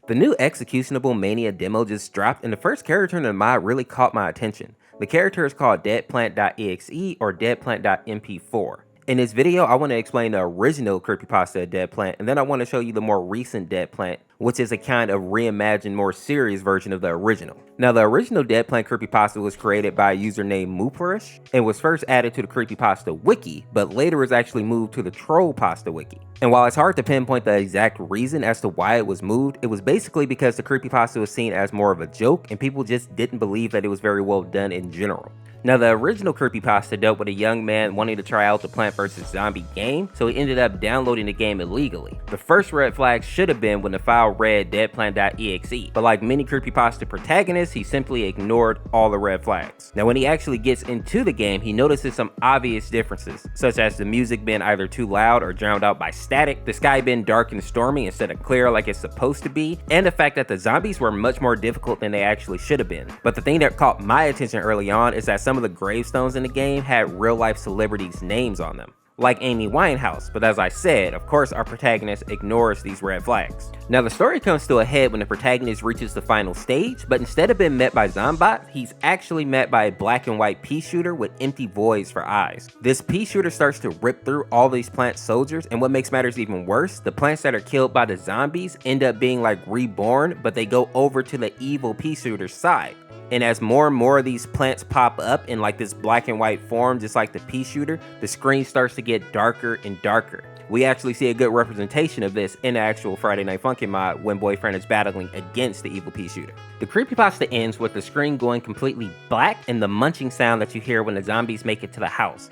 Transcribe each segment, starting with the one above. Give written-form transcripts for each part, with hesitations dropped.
The new Executable Mania demo just dropped, and the first character in the mod really caught my attention. The character is called Deadplant.exe or Deadplant.mp4. In this video, I want to explain the original creepypasta of Deadplant, and then I want to show you the more recent Deadplant, which is a kind of reimagined, more serious version of the original. Now, the original Deadplant creepypasta was created by a user named Mooperish, and was first added to the creepypasta wiki, but later was actually moved to the Trollpasta wiki. And while it's hard to pinpoint the exact reason as to why it was moved, it was basically because the creepypasta was seen as more of a joke, and people just didn't believe that it was very well done in general. Now, the original creepypasta dealt with a young man wanting to try out the Plant vs. Zombie game, so he ended up downloading the game illegally. The first red flag should have been when the file read deadplant.exe, but like many creepypasta protagonists, he simply ignored all the red flags. Now, when he actually gets into the game, he notices some obvious differences, such as the music being either too loud or drowned out by static, the sky being dark and stormy instead of clear like it's supposed to be, and the fact that the zombies were much more difficult than they actually should have been. But the thing that caught my attention early on is that some of the gravestones in the game had real-life celebrities' names on them, like Amy Winehouse, but as I said, of course our protagonist ignores these red flags. Now, the story comes to a head when the protagonist reaches the final stage, but instead of being met by zombots, he's actually met by a black and white pea shooter with empty voids for eyes. This pea shooter starts to rip through all these plant soldiers, and what makes matters even worse, the plants that are killed by the zombies end up being like reborn, but they go over to the evil pea shooter's side. And as more and more of these plants pop up in like this black and white form, just like the pea shooter, the screen starts to get darker and darker. We actually see a good representation of this in the actual Friday Night Funkin' mod when Boyfriend is battling against the evil pea shooter. The creepypasta ends with the screen going completely black and the munching sound that you hear when the zombies make it to the house.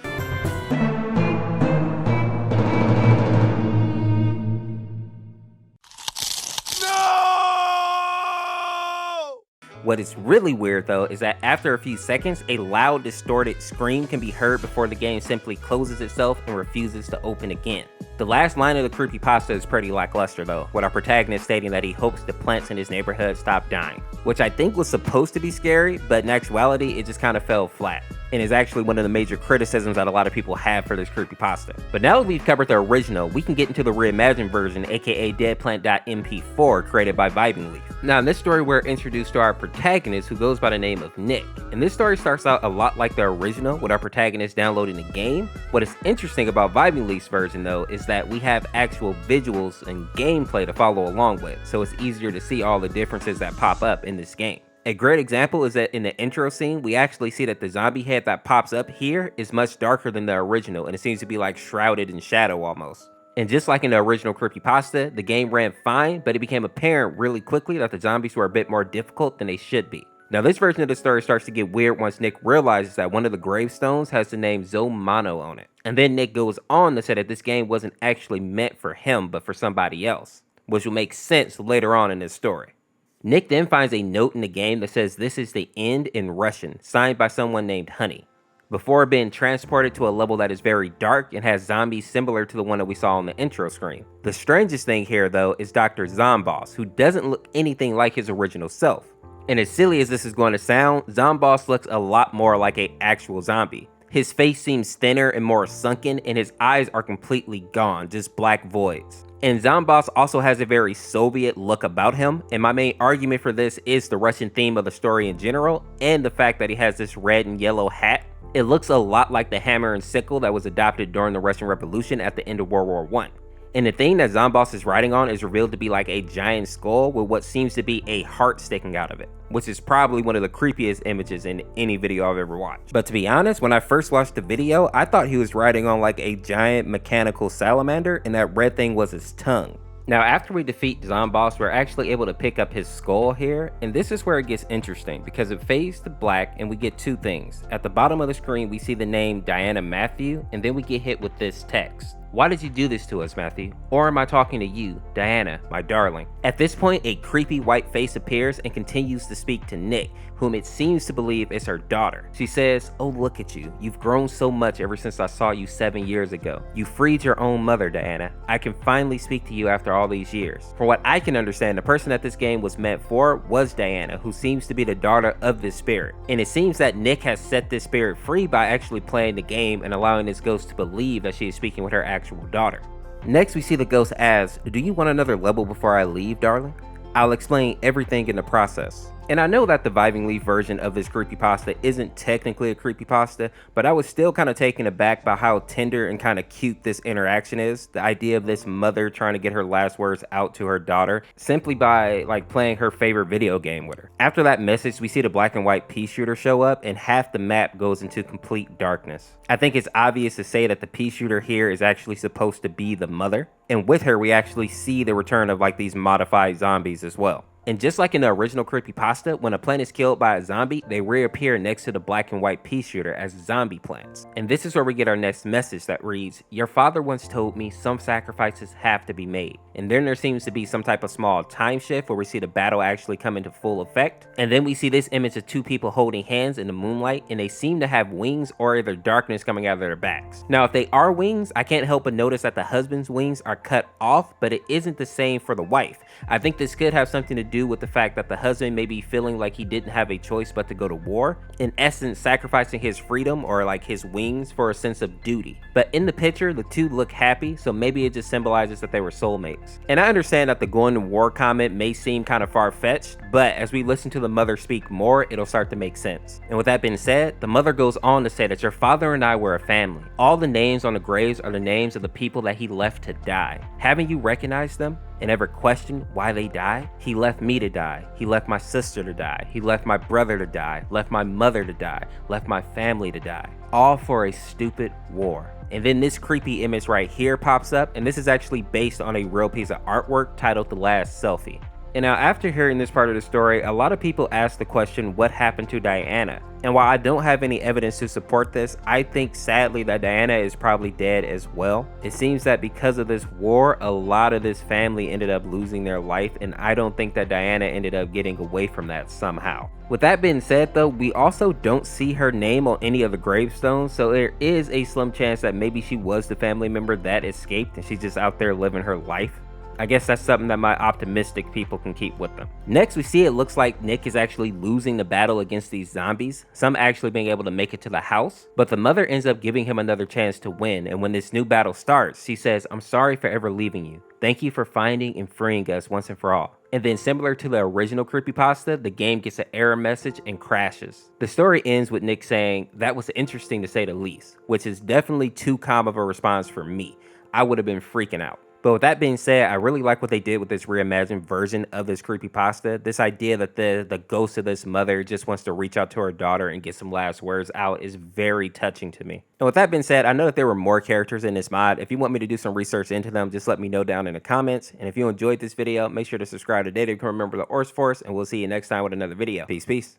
What is really weird though is that after a few seconds, a loud distorted scream can be heard before the game simply closes itself and refuses to open again. The last line of the creepypasta is pretty lackluster though, with our protagonist stating that he hopes the plants in his neighborhood stop dying, which I think was supposed to be scary, but in actuality it just kind of fell flat, and is actually one of the major criticisms that a lot of people have for this creepypasta. But now that we've covered the original, we can get into the reimagined version, aka Deadplant.mp4, created by Vibing Leaf. Now, in this story, we're introduced to our protagonist, who goes by the name of Nick. And this story starts out a lot like the original, with our protagonist downloading the game. What is interesting about Vibing Leaf's version, though, is that we have actual visuals and gameplay to follow along with, so it's easier to see all the differences that pop up in this game. A great example is that in the intro scene, we actually see that the zombie head that pops up here is much darker than the original, and it seems to be like shrouded in shadow almost. And just like in the original creepypasta, the game ran fine, but it became apparent really quickly that the zombies were a bit more difficult than they should be. Now, this version of the story starts to get weird once Nick realizes that one of the gravestones has the name Zomano on it. And then Nick goes on to say that this game wasn't actually meant for him, but for somebody else, which will make sense later on in this story. Nick then finds a note in the game that says this is the end in Russian, signed by someone named Honey, before being transported to a level that is very dark and has zombies similar to the one that we saw on the intro screen. The strangest thing here though is Dr. Zomboss, who doesn't look anything like his original self. And as silly as this is going to sound, Zomboss looks a lot more like an actual zombie. His face seems thinner and more sunken, and his eyes are completely gone, just black voids. And Zomboss also has a very Soviet look about him, and my main argument for this is the Russian theme of the story in general, and the fact that he has this red and yellow hat. It looks a lot like the hammer and sickle that was adopted during the Russian Revolution at the end of World War I. And the thing that Zomboss is riding on is revealed to be like a giant skull with what seems to be a heart sticking out of it, which is probably one of the creepiest images in any video I've ever watched. But to be honest, when I first watched the video, I thought he was riding on like a giant mechanical salamander, and that red thing was his tongue. Now, after we defeat Zomboss, we're actually able to pick up his skull here, and this is where it gets interesting because it fades to black and we get two things. At the bottom of the screen, we see the name Diana Matthew, and then we get hit with this text. Why did you do this to us, Matthew? Or am I talking to you, Diana, my darling? At this point, a creepy white face appears and continues to speak to Nick, whom it seems to believe is her daughter. She says, "Oh, look at you. You've grown so much ever since I saw you 7 years ago. You freed your own mother, Diana. I can finally speak to you after all these years." From what I can understand, the person that this game was meant for was Diana, who seems to be the daughter of this spirit. And it seems that Nick has set this spirit free by actually playing the game and allowing this ghost to believe that she is speaking with her actual daughter. Next, we see the ghost ask, "Do you want another level before I leave, darling?" I'll explain everything in the process. And I know that the Viving Leaf version of this creepypasta isn't technically a creepypasta, but I was still kind of taken aback by how tender and kind of cute this interaction is. The idea of this mother trying to get her last words out to her daughter simply by like playing her favorite video game with her. After that message, we see the black and white pea shooter show up and half the map goes into complete darkness. I think it's obvious to say that the pea shooter here is actually supposed to be the mother. And with her, we actually see the return of like these modified zombies as well. And just like in the original creepypasta, when a plant is killed by a zombie, they reappear next to the black and white pea shooter as zombie plants. And this is where we get our next message that reads, "Your father once told me some sacrifices have to be made." And then there seems to be some type of small time shift where we see the battle actually come into full effect. And then we see this image of two people holding hands in the moonlight, and they seem to have wings or either darkness coming out of their backs. Now, if they are wings, I can't help but notice that the husband's wings are cut off, but it isn't the same for the wife. I think this could have something to do with the fact that the husband may be feeling like he didn't have a choice but to go to war, in essence sacrificing his freedom or like his wings for a sense of duty. But in the picture, the two look happy, so maybe it just symbolizes that they were soulmates. And I understand that the going to war comment may seem kind of far-fetched, but as we listen to the mother speak more, it'll start to make sense. And with that being said, the mother goes on to say that your father and I were a family. All the names on the graves are the names of the people that he left to die. Haven't you recognized them and ever questioned why they died? He left me to die. He left my sister to die. He left my brother to die. Left my mother to die. Left my family to die. All for a stupid war. And then this creepy image right here pops up, and this is actually based on a real piece of artwork titled The Last Selfie. And now after hearing this part of the story, a lot of people ask the question, what happened to Diana? And while I don't have any evidence to support this, I think sadly that Diana is probably dead as well. It seems that because of this war, a lot of this family ended up losing their life, and I don't think that Diana ended up getting away from that somehow. With that being said though, we also don't see her name on any of the gravestones, so there is a slim chance that maybe she was the family member that escaped and she's just out there living her life. I guess that's something that my optimistic people can keep with them. Next, we see it looks like Nick is actually losing the battle against these zombies, some actually being able to make it to the house, but the mother ends up giving him another chance to win, and when this new battle starts, she says, "I'm sorry for ever leaving you. Thank you for finding and freeing us once and for all." And then similar to the original creepypasta, the game gets an error message and crashes. The story ends with Nick saying, "That was interesting to say the least," which is definitely too calm of a response for me. I would have been freaking out. But with that being said, I really like what they did with this reimagined version of this creepypasta. This idea that the ghost of this mother just wants to reach out to her daughter and get some last words out is very touching to me. And with that being said, I know that there were more characters in this mod. If you want me to do some research into them, just let me know down in the comments. And if you enjoyed this video, make sure to subscribe today to become a member of the Orseofkorse, and we'll see you next time with another video. Peace, peace.